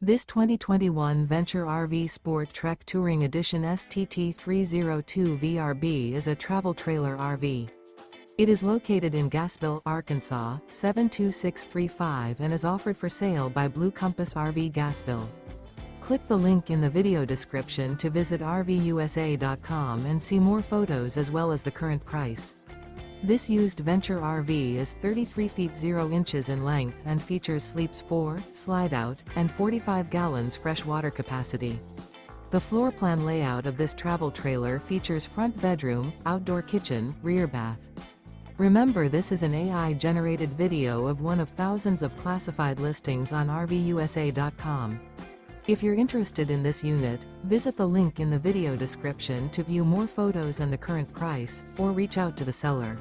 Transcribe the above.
This 2021 Venture RV SportTrek Touring Edition STT302 VRB is a travel trailer RV. It is located in Gassville, Arkansas, 72635 and is offered for sale by Blue Compass RV Gassville. Click the link in the video description to visit RVUSA.com and see more photos as well as the current price. This used Venture RV is 33 feet 0 inches in length and features sleeps 4, Slideout, and 45 gallons fresh water capacity. The floor plan layout of this travel trailer features front bedroom, outdoor kitchen, rear bath. Remember, this is an AI-generated video of one of thousands of classified listings on RVUSA.com. If you're interested in this unit, visit the link in the video description to view more photos and the current price, or reach out to the seller.